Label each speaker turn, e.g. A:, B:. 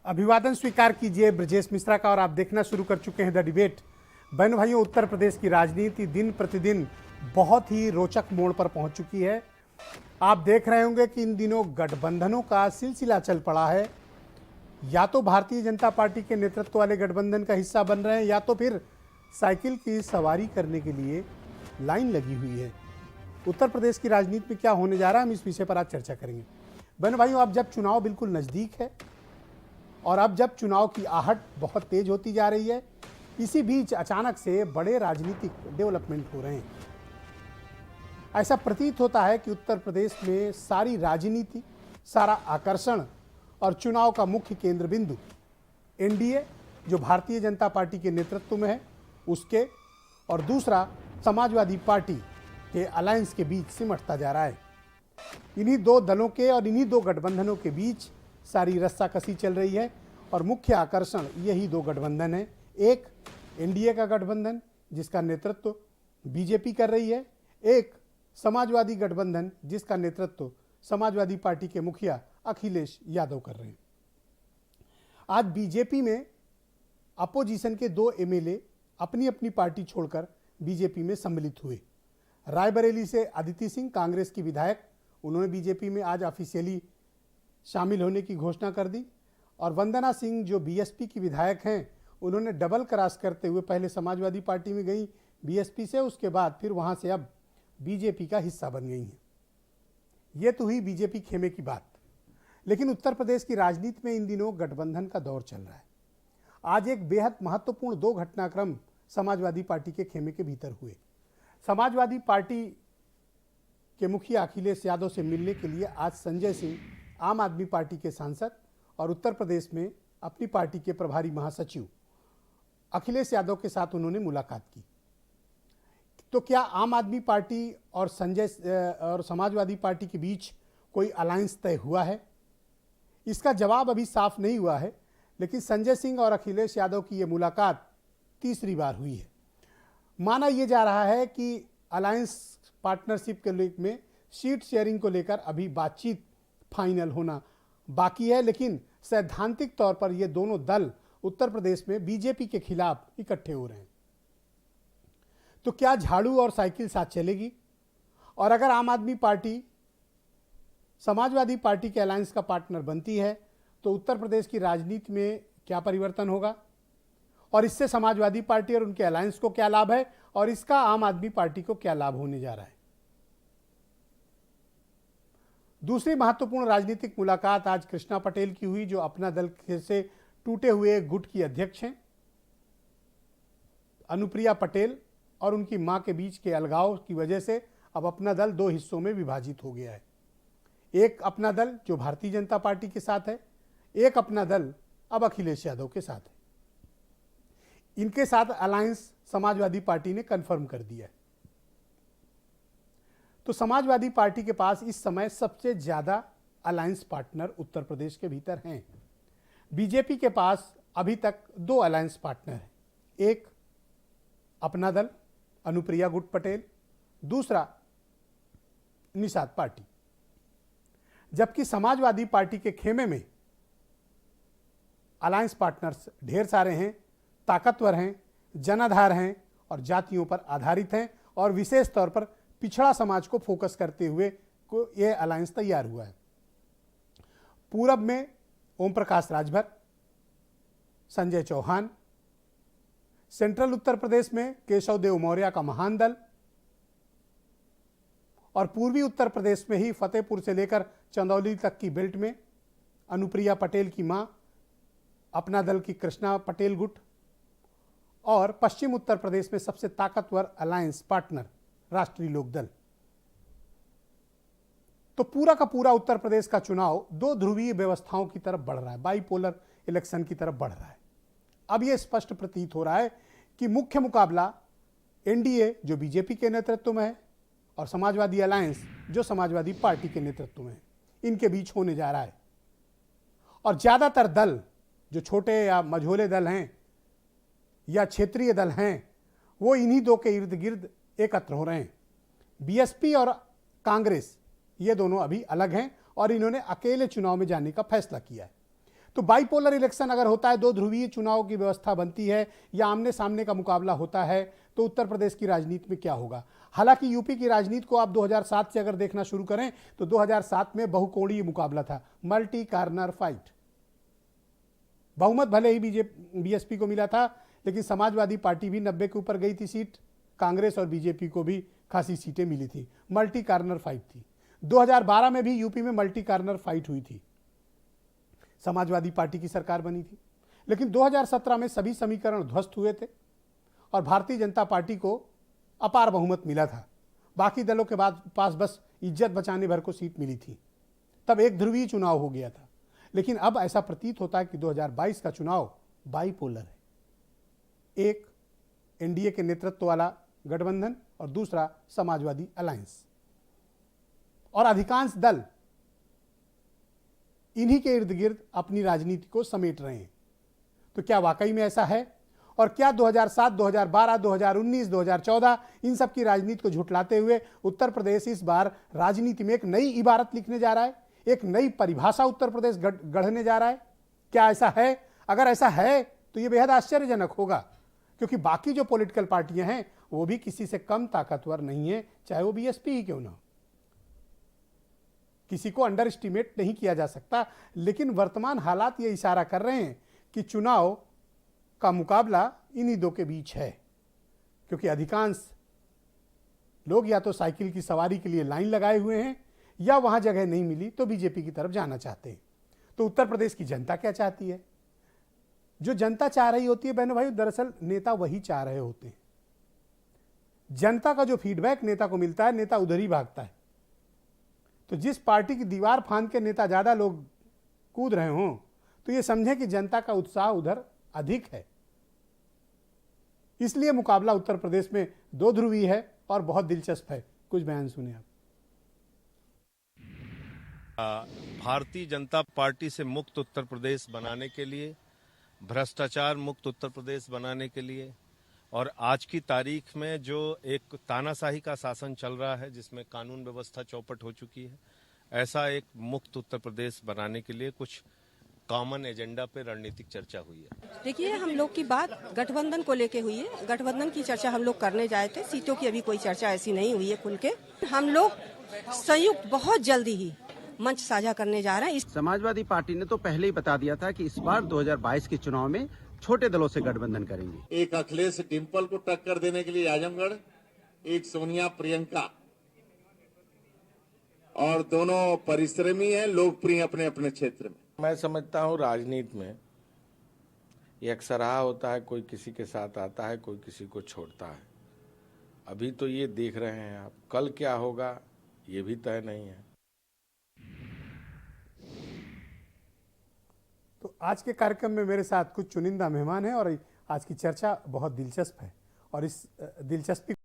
A: अभिवादन स्वीकार कीजिए ब्रजेश मिश्रा का और आप देखना शुरू कर चुके हैं द डिबेट। बहन भाइयों, उत्तर प्रदेश की राजनीति दिन प्रतिदिन बहुत ही रोचक मोड़ पर पहुंच चुकी है। आप देख रहे होंगे कि इन दिनों गठबंधनों का सिलसिला चल पड़ा है। या तो भारतीय जनता पार्टी के नेतृत्व वाले गठबंधन का हिस्सा बन रहे हैं या तो फिर साइकिल की सवारी करने के लिए लाइन लगी हुई है। उत्तर प्रदेश की राजनीति में क्या होने जा रहा है, हम इस विषय पर आज चर्चा करेंगे। बहन भाइयों, अब जब चुनाव बिल्कुल नज़दीक है और अब जब चुनाव की आहट बहुत तेज होती जा रही है, इसी बीच अचानक से बड़े राजनीतिक डेवलपमेंट हो रहे हैं। ऐसा प्रतीत होता है कि उत्तर प्रदेश में सारी राजनीति, सारा आकर्षण और चुनाव का मुख्य केंद्र बिंदु एनडीए जो भारतीय जनता पार्टी के नेतृत्व में है उसके, और दूसरा समाजवादी पार्टी के अलायंस के बीच सिमटता जा रहा है। इन्हीं दो दलों के और इन्हीं दो गठबंधनों के बीच सारी रस्साकसी चल रही है और मुख्य आकर्षण यही दो गठबंधन है। एक एनडीए का गठबंधन जिसका नेतृत्व बीजेपी कर रही है, एक समाजवादी गठबंधन जिसका नेतृत्व समाजवादी पार्टी के मुखिया अखिलेश यादव कर रहे हैं। आज बीजेपी में अपोजिशन के दो एमएलए अपनी अपनी पार्टी छोड़कर बीजेपी में सम्मिलित हुए। रायबरेली से अदिति सिंह, कांग्रेस की विधायक, उन्होंने बीजेपी में आज ऑफिशियली शामिल होने की घोषणा कर दी। और वंदना सिंह जो बीएसपी की विधायक हैं, उन्होंने डबल क्रॉस करते हुए पहले समाजवादी पार्टी में गई बीएसपी से, उसके बाद फिर वहां से अब बीजेपी का हिस्सा बन गई हैं। ये तो हुई बीजेपी खेमे की बात। लेकिन उत्तर प्रदेश की राजनीति में इन दिनों गठबंधन का दौर चल रहा है। आज एक बेहद महत्वपूर्ण दो घटनाक्रम समाजवादी पार्टी के खेमे के भीतर हुए। समाजवादी पार्टी के मुखिया अखिलेश यादव से मिलने के लिए आज संजय सिंह, आम आदमी पार्टी के सांसद और उत्तर प्रदेश में अपनी पार्टी के प्रभारी महासचिव अखिलेश यादव के साथ उन्होंने मुलाकात की। तो क्या आम आदमी पार्टी और समाजवादी पार्टी के बीच कोई अलायंस तय हुआ है? इसका जवाब अभी साफ नहीं हुआ है, लेकिन संजय सिंह और अखिलेश यादव की यह मुलाकात तीसरी बार हुई है। माना यह जा रहा है कि अलायंस पार्टनरशिप के में सीट शेयरिंग को लेकर अभी बातचीत फाइनल होना बाकी है, लेकिन सैद्धांतिक तौर पर ये दोनों दल उत्तर प्रदेश में बीजेपी के खिलाफ इकट्ठे हो रहे हैं। तो क्या झाड़ू और साइकिल साथ चलेगी? और अगर आम आदमी पार्टी समाजवादी पार्टी के अलायंस का पार्टनर बनती है तो उत्तर प्रदेश की राजनीति में क्या परिवर्तन होगा, और इससे समाजवादी पार्टी और उनके अलायंस को क्या लाभ है, और इसका आम आदमी पार्टी को क्या लाभ होने जा रहा है? दूसरी महत्वपूर्ण राजनीतिक मुलाकात आज कृष्णा पटेल की हुई, जो अपना दल से टूटे हुए गुट की अध्यक्ष हैं। अनुप्रिया पटेल और उनकी मां के बीच के अलगाव की वजह से अब अपना दल दो हिस्सों में विभाजित हो गया है। एक अपना दल जो भारतीय जनता पार्टी के साथ है, एक अपना दल अब अखिलेश यादव के साथ है। इनके साथ अलायंस समाजवादी पार्टी ने कंफर्म कर दिया है। तो समाजवादी पार्टी के पास इस समय सबसे ज्यादा अलायंस पार्टनर उत्तर प्रदेश के भीतर हैं। बीजेपी के पास अभी तक दो अलायंस पार्टनर हैं, एक अपना दल अनुप्रिया गुट पटेल, दूसरा निषाद पार्टी। जबकि समाजवादी पार्टी के खेमे में अलायंस पार्टनर्स ढेर सारे हैं, ताकतवर हैं, जनाधार हैं और जातियों पर आधारित हैं, और विशेष तौर पर पिछड़ा समाज को फोकस करते हुए को यह अलायंस तैयार हुआ है। पूरब में ओम प्रकाश राजभर, संजय चौहान, सेंट्रल उत्तर प्रदेश में केशव देव मौर्य का महान दल, और पूर्वी उत्तर प्रदेश में ही फतेहपुर से लेकर चंदौली तक की बेल्ट में अनुप्रिया पटेल की मां, अपना दल की कृष्णा पटेल गुट, और पश्चिम उत्तर प्रदेश में सबसे ताकतवर अलायंस पार्टनर राष्ट्रीय लोकदल। तो पूरा का पूरा उत्तर प्रदेश का चुनाव दो ध्रुवीय व्यवस्थाओं की तरफ बढ़ रहा है, बाइपोलर इलेक्शन की तरफ बढ़ रहा है। अब यह स्पष्ट प्रतीत हो रहा है कि मुख्य मुकाबला एनडीए जो बीजेपी के नेतृत्व में है और समाजवादी अलायंस जो समाजवादी पार्टी के नेतृत्व में है, इनके बीच होने जा रहा है। और ज्यादातर दल जो छोटे या मझोले दल हैं या क्षेत्रीय दल हैं, वो इन्हीं दो के इर्द गिर्द एकत्र हो रहे हैं। बीएसपी और कांग्रेस ये दोनों अभी अलग हैं और इन्होंने अकेले चुनाव में जाने का फैसला किया है। तो बाइपोलर इलेक्शन अगर होता है, दो ध्रुवीय चुनाव की व्यवस्था बनती है या आमने सामने का मुकाबला होता है, तो उत्तर प्रदेश की राजनीति में क्या होगा। हालांकि यूपी की राजनीति को आप 2007 से अगर देखना शुरू करें तो 2007 में बहुकोणीय मुकाबला था, मल्टी कार्नर फाइट। बहुमत भले ही बीएसपी को मिला था, लेकिन समाजवादी पार्टी भी 90 के ऊपर गई थी सीट, कांग्रेस और बीजेपी को भी खासी सीटें मिली थी। मल्टी कार्नर फाइट थी। 2012 में भी यूपी में मल्टी कार्नर फाइट हुई थी, समाजवादी पार्टी की सरकार बनी थी। लेकिन 2017 में सभी समीकरण ध्वस्त हुए थे और भारतीय जनता पार्टी को अपार बहुमत मिला था। बाकी दलों के पास बस इज्जत बचाने भर को सीट मिली थी। तब एक ध्रुवीय चुनाव हो गया था। लेकिन अब ऐसा प्रतीत होता है कि 2022 का चुनाव बाइपोलर है। एक एनडीए के नेतृत्व वाला गठबंधन और दूसरा समाजवादी अलायंस, और अधिकांश दल इन्हीं के इर्द गिर्द अपनी राजनीति को समेट रहे हैं। तो क्या वाकई में ऐसा है? और क्या 2007, 2012, 2019, 2014 इन सब की राजनीति को झुठलाते हुए उत्तर प्रदेश इस बार राजनीति में एक नई इबारत लिखने जा रहा है, एक नई परिभाषा उत्तर प्रदेश गढ़ने जा रहा है? क्या ऐसा है? अगर ऐसा है तो यह बेहद आश्चर्यजनक होगा, क्योंकि बाकी जो पॉलिटिकल पार्टियां हैं वो भी किसी से कम ताकतवर नहीं है, चाहे वो बीएसपी ही क्यों ना हो। किसी को अंडर एस्टिमेट नहीं किया जा सकता। लेकिन वर्तमान हालात ये इशारा कर रहे हैं कि चुनाव का मुकाबला इन्हीं दो के बीच है, क्योंकि अधिकांश लोग या तो साइकिल की सवारी के लिए लाइन लगाए हुए हैं या वहां जगह नहीं मिली तो बीजेपी की तरफ जाना चाहते हैं। तो उत्तर प्रदेश की जनता क्या चाहती है? जो जनता चाह रही होती है बहनों भाई, दरअसल नेता वही चाह रहे होते हैं। जनता का जो फीडबैक नेता को मिलता है, नेता उधर ही भागता है। तो जिस पार्टी की दीवार फांद के नेता ज्यादा लोग कूद रहे हों तो ये समझें कि जनता का उत्साह उधर अधिक है। इसलिए मुकाबला उत्तर प्रदेश में दो ध्रुवी है और बहुत दिलचस्प है। कुछ बयान सुने आप।
B: भारतीय जनता पार्टी से मुक्त उत्तर प्रदेश बनाने के लिए, भ्रष्टाचार मुक्त उत्तर प्रदेश बनाने के लिए, और आज की तारीख में जो एक तानाशाही का शासन चल रहा है जिसमें कानून व्यवस्था चौपट हो चुकी है, ऐसा एक मुक्त उत्तर प्रदेश बनाने के लिए कुछ कॉमन एजेंडा पे रणनीतिक चर्चा हुई है।
C: देखिए, हम लोग की बात गठबंधन को लेके हुई है। गठबंधन की चर्चा हम लोग करने जाए थे, सीटों की अभी कोई चर्चा ऐसी नहीं हुई है खुल के। हम लोग संयुक्त बहुत जल्दी ही मंच साझा करने जा रहे हैं।
D: समाजवादी पार्टी ने तो पहले ही बता दिया था कि इस बार 2022 के चुनाव में छोटे दलों से गठबंधन करेंगे।
E: एक अखिलेश डिंपल को टक्कर देने के लिए आजमगढ़, एक सोनिया प्रियंका, और दोनों परिश्रमी हैं, लोकप्रिय अपने अपने क्षेत्र में।
F: मैं समझता हूँ राजनीति में ये अक्सर रहा होता है, कोई किसी के साथ आता है, कोई किसी को छोड़ता है। अभी तो ये देख रहे हैं आप, कल क्या होगा ये भी तय नहीं है।
A: तो आज के कार्यक्रम में मेरे साथ कुछ चुनिंदा मेहमान हैं और आज की चर्चा बहुत दिलचस्प है और इस दिलचस्पी